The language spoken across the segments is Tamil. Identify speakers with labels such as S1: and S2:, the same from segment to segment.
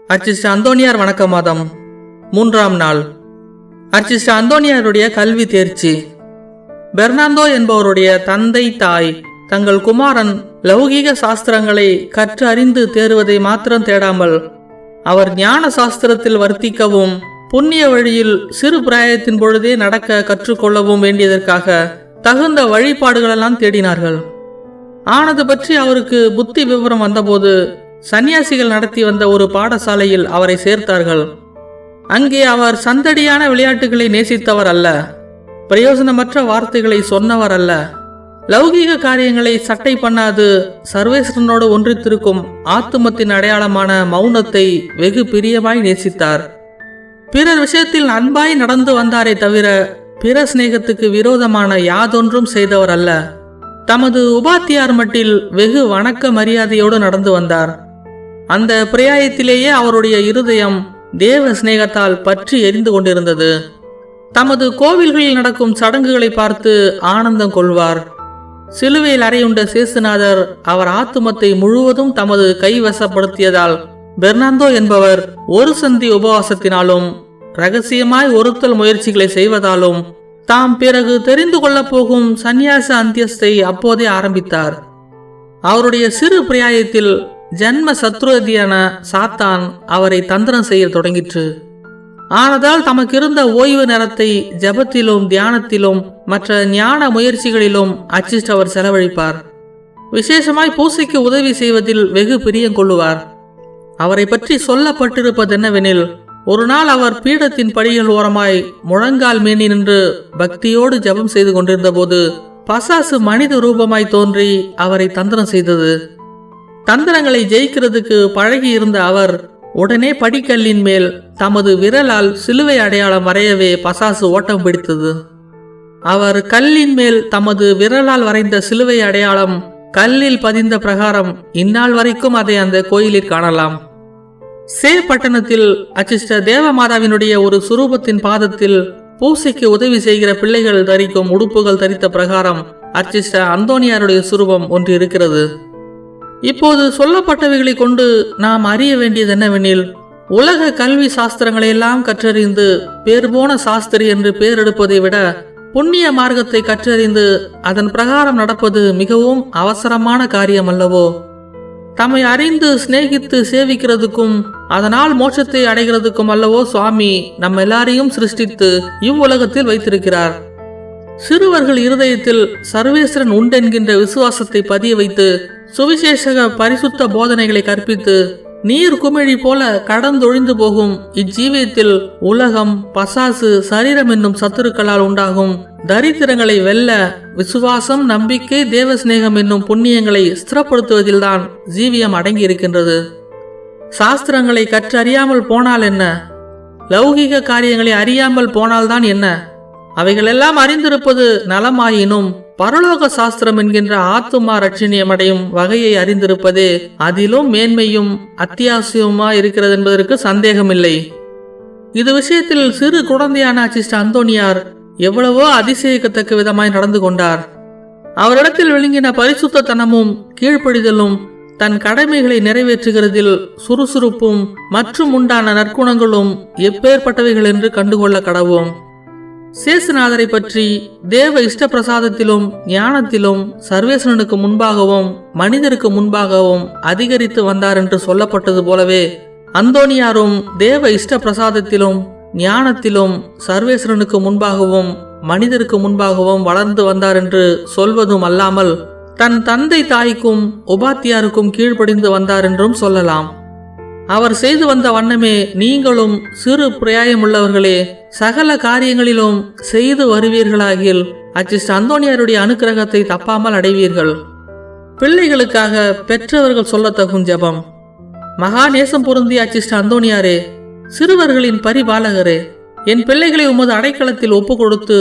S1: அர்ச்சிஸ்டர் அந்தோனியார் வணக்க மாதம் 3ஆம் நாள். அர்ச்சிஸ்டர் அந்தோனியாருடைய கல்வி தேர்ச்சி. பெர்னாந்தோ என்பவருடைய தந்தை தாய் தங்கள் குமாரன் லௌகீக சாஸ்திரங்களை கற்று அறிந்து தேறுவதை மாத்திரம் தேடாமல் அவர் ஞான சாஸ்திரத்தில் வர்த்திக்கவும் புண்ணிய வழியில் சிறு பிராயத்தின் பொழுதே நடக்க கற்றுக்கொள்ளவும் வேண்டியதற்காக தகுந்த வழிபாடுகளெல்லாம் தேடினார்கள். ஆனது பற்றி அவருக்கு புத்தி விவரம் வந்தபோது சன்னியாசிகள் நடத்தி வந்த ஒரு பாடசாலையில் அவரை சேர்த்தார்கள். அங்கே அவர் சந்தடியான விளையாட்டுகளை நேசித்தவர் அல்ல, பிரயோஜனமற்ற வார்த்தைகளை சொன்னவர் அல்ல, லௌகீக காரியங்களை சட்டை பண்ணாது சர்வேஸ்வரனோடு ஒன்றித்திருக்கும் ஆத்துமத்தின் அடையாளமான மௌனத்தை வெகு பிரியமாய் நேசித்தார். பிறர் விஷயத்தில் அன்பாய் நடந்து வந்தாரே தவிர பிற சிநேகத்துக்கு விரோதமான யாதொன்றும் செய்தவர் அல்ல. தமது உபாத்தியார் மட்டில் வெகு வணக்க மரியாதையோடு நடந்து வந்தார். அந்த பிராயத்திலேயே அவருடைய இருதயம் தேவ சிநேகத்தால் பற்றி எரிந்து கொண்டிருந்தது. தமது கோவில்களில் நடக்கும் சடங்குகளை பார்த்து ஆனந்தம் கொள்வார். சிலுவையில் அறையுண்ட சேசுநாதர் அவர் ஆத்துமத்தை முழுவதும் தமது கைவசப்படுத்தியதால் பெர்னாந்தோ என்பவர் ஒரு சந்தி உபவாசத்தினாலும் இரகசியமாய் ஒருத்தல் முயற்சிகளை செய்வதாலும் தாம் பிறகு தெரிந்து கொள்ளப் போகும் சந்நியாச அந்தியஸ்தை அப்போதே ஆரம்பித்தார். அவருடைய சிறு பிராயத்தில் ஜன்ம சத்ருதியான சாத்தான் அவரை தந்திரம் செய்ய தொடங்கிற்று. ஆனதால் தமக்கிருந்த ஓய்வு நேரத்தை ஜபத்திலும் தியானத்திலும் மற்ற ஞான முயற்சிகளிலும் அர்ச்சிஸ்டர் அவர் செலவழிப்பார். விசேஷமாய் பூசைக்கு உதவி செய்வதில் வெகு பிரியம் கொள்ளுவார். அவரை பற்றி சொல்லப்பட்டிருப்பதென்னவெனில், ஒரு நாள் அவர் பீடத்தின் படிகள் ஓரமாய் முழங்கால் மேனி நின்று பக்தியோடு ஜபம் செய்து கொண்டிருந்த போது பசாசு மனித ரூபமாய் தோன்றி அவரை தந்திரம் செய்தது. தந்திரங்களை ஜெயிக்கிறதுக்கு பழகி இருந்த அவர் உடனே படிக்கல்லின் மேல் தமது விரலால் சிலுவை அடையாளம் வரையவே பசாசு ஓட்டம் பிடித்தது. அவர் கல்லின் மேல் தமது விரலால் வரைந்த சிலுவை அடையாளம் கல்லில் பதிந்த பிரகாரம் இந்நாள் வரைக்கும் அதை அந்த கோயிலில் காணலாம். சே பட்டணத்தில் அர்ச்சிஸ்டர் தேவமாதாவினுடைய ஒரு சுரூபத்தின் பாதத்தில் பூசைக்கு உதவி செய்கிற பிள்ளைகள் தரிக்கும் உடுப்புகள் தரித்த பிரகாரம் அர்ச்சிஸ்டர் அந்தோனியாருடைய சுரூபம் ஒன்று இருக்கிறது. இப்போது சொல்லப்பட்டவைகளை கொண்டு நாம் அறிய வேண்டியது என்னவெனில், உலக கல்வி சாஸ்திரங்களை எல்லாம் கற்றறிந்து பேர் போன சாஸ்திரி என்று பேர் எடுப்பதை விட புண்ணிய மார்க்கத்தை கற்றறிந்து அதன் பிரகாரம் நடப்பது மிகவும் அவசரமான காரியம் அல்லவோ? தம்மை அறிந்து சிநேகித்து சேவிக்கிறதுக்கும் அதனால் மோட்சத்தை அடைகிறதுக்கும் அல்லவோ சுவாமி நம்ம எல்லாரையும் சிருஷ்டித்து இவ்வுலகத்தில் வைத்திருக்கிறார். சிறுவர்கள் இருதயத்தில் சர்வேஸ்வரன் உண்டென்கின்ற விசுவாசத்தை பதிய வைத்து சுவிசேஷக பரிசுத்த போதனைகளை கற்பித்து நீர் குமிழி போல கடந்தொழிந்து போகும் இஜ்ஜீவியத்தில் உலகம், பசாசு, சரீரம் என்னும் சத்துருக்களால் உண்டாகும் தரித்திரங்களை வெல்ல விசுவாசம், நம்பிக்கை, தேவ சிநேகம் என்னும் புண்ணியங்களை ஸ்திரப்படுத்துவதில்தான் ஜீவியம் அடங்கி இருக்கின்றது. சாஸ்திரங்களை கற்றறியாமல் போனால் என்ன? லௌகிக காரியங்களை அறியாமல் போனால்தான் என்ன? அவைகளெல்லாம் அறிந்திருப்பது நலமாயினும் பரலோக சாஸ்திரம் என்கின்ற ஆத்துமா ரட்சணியம் அடையும் வகையை அறிந்திருப்பதே அதிலும் மேன்மையும் அத்தியாவசியமா இருக்கிறது என்பதற்கு சந்தேகமில்லை. இது விஷயத்தில் சிறு குழந்தையான அர்ச்சிஸ்டர் அந்தோனியார் எவ்வளவோ அதிசயிக்கத்தக்க விதமாய் நடந்து கொண்டார். அவரிடத்தில் விளங்கின பரிசுத்தனமும் கீழ்ப்படிதலும் தன் கடமைகளை நிறைவேற்றுகிறதில் சுறுசுறுப்பும் மற்றும் உண்டான நற்குணங்களும் எப்பேற்பட்டவைகள் என்று கண்டுகொள்ள கடவோம். சேசுநாதரை பற்றி தேவ இஷ்ட பிரசாதத்திலும் ஞானத்திலும் சர்வேஸ்வரனுக்கு முன்பாகவும் மனிதருக்கு முன்பாகவும் அதிகரித்து வந்தார் என்று சொல்லப்பட்டது போலவே அந்தோனியாரும் தேவ இஷ்ட பிரசாதத்திலும் ஞானத்திலும் சர்வேஸ்வரனுக்கு முன்பாகவும் மனிதருக்கு முன்பாகவும் வளர்ந்து வந்தார் என்று சொல்வதும் அல்லாமல் தன் தந்தை தாய்க்கும் உபாத்தியாருக்கும் கீழ்ப்படிந்து வந்தார் என்றும் சொல்லலாம். அவர் செய்து வந்த வண்ணமே நீங்களும் சிறு பிராயமுள்ளவர்களே சகல காரியங்களிலும் செய்து வருவீர்களாகில் அர்ச்சிஸ்டர் அந்தோனியாருடைய அனுக்கிரகத்தை தப்பாமல் அடைவீர்கள். பிள்ளைகளுக்காக பெற்றவர்கள் சொல்லத்தகும் ஜெபம். மகா நேசம் பொருந்திய அர்ச்சிஸ்டர் அந்தோனியாரே, சிறுவர்களின் பரிபாலகரே, என் பிள்ளைகளை உமது அடைக்கலத்தில் ஒப்பு கொடுத்து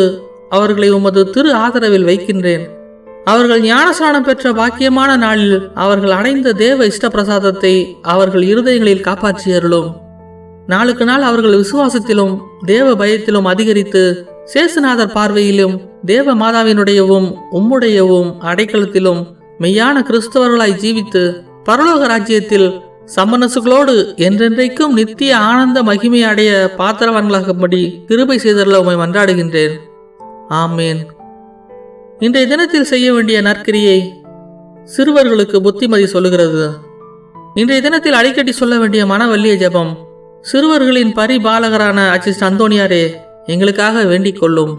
S1: அவர்களை உமது திரு ஆதரவில் வைக்கின்றேன். அவர்கள் ஞானஸ்நானம் பெற்ற பாக்கியமான நாளில் அவர்கள் அடைந்த தேவ இஷ்ட பிரசாதத்தை அவர்கள் இருதயங்களில் காப்பாற்றியருளும். நாளுக்கு நாள் அவர்கள் விசுவாசத்திலும் தேவ பயத்திலும் அதிகரித்து சேசுநாதர் பார்வையிலும் தேவ மாதாவினுடையவும் உம்முடையவும் அடைக்கலத்திலும் மெய்யான கிறிஸ்தவர்களாய் ஜீவித்து பரலோக ராஜ்யத்தில் சம்மனசுகளோடு என்றென்றைக்கும் நித்திய ஆனந்த மகிமை அடைய பாத்திரவான்களாகும்படி கிருபை செய்தருள உம்மை மன்றாடுகின்றேன். ஆமேன். இன்றைய தினத்தில் செய்ய வேண்டிய நற்கிரியை சிறுவர்களுக்கு புத்திமதி சொல்லுகிறது. இன்றைய தினத்தில் அடிக்கடி சொல்ல வேண்டிய மனவல்லிய ஜெபம், சிறுவர்களின் பரிபாலகரான அச்சிஸ்டர் அந்தோணியாரே, எங்களுக்காக வேண்டிக் கொள்ளும்.